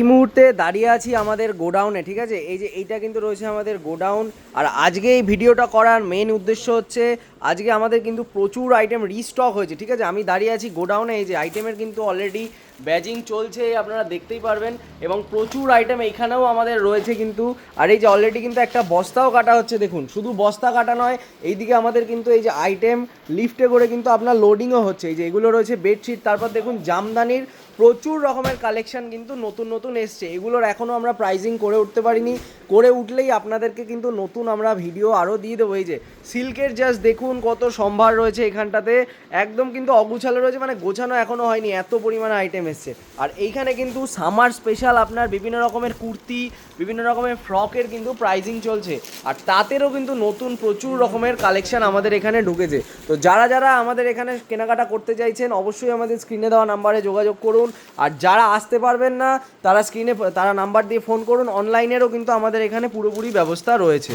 এই মুহূর্তে দাঁড়িয়ে আছি আমাদের গোডাউনে, ঠিক আছে। এই যে এইটা কিন্তু রয়েছে আমাদের গোডাউন। আর আজকে এই ভিডিওটা করার মেন উদ্দেশ্য হচ্ছে আজকে আমাদের কিন্তু প্রচুর আইটেম রিস্টক হয়েছে, ঠিক আছে। আমি দাঁড়িয়ে আছি গোডাউনে, এই যে আইটেমের কিন্তু অলরেডি ব্যাজিং চলছে, আপনারা দেখতেই পারবেন। এবং প্রচুর আইটেম এইখানেও আমাদের রয়েছে কিন্তু। আর এই যে অলরেডি কিন্তু একটা বস্তাও কাটা হচ্ছে, দেখুন। শুধু বস্তা কাটা নয়, এইদিকে আমাদের কিন্তু এই যে আইটেম লিফটে করে কিন্তু আপনার লোডিংও হচ্ছে। এই যে এগুলো রয়েছে বেডশিট, তারপর দেখুন জামদানির প্রচুর রকমের কালেকশন কিন্তু নতুন নতুন এসছে। এগুলোর এখনও আমরা প্রাইজিং করে উঠতে পারিনি, করে উঠলেই আপনাদেরকে কিন্তু নতুন আমরা ভিডিও আরও দিয়ে দেবো। এই যে সিল্কের জাস্ট দেখুন কত সম্ভার রয়েছে এখানটাতে, একদম কিন্তু অগুছালো রয়েছে, মানে গোছানো এখনও হয়নি, এত পরিমাণে আইটেম এসছে। আর এইখানে কিন্তু সামার স্পেশাল আপনার বিভিন্ন রকমের কুর্তি, বিভিন্ন রকমের ফ্রকের কিন্তু প্রাইজিং চলছে। আর তাঁতেরও কিন্তু নতুন প্রচুর রকমের কালেকশন আমাদের এখানে ঢুকেছে। তো যারা যারা আমাদের এখানে কেনাকাটা করতে চাইছেন অবশ্যই আমাদের স্ক্রিনে দেওয়া নাম্বারে যোগাযোগ করুন। আর যারা আসতে পারবেন না তারা নাম্বার দিয়ে ফোন করুন। অনলাইনেরও কিন্তু আমাদের এখানে পুরোপুরি ব্যবস্থা রয়েছে।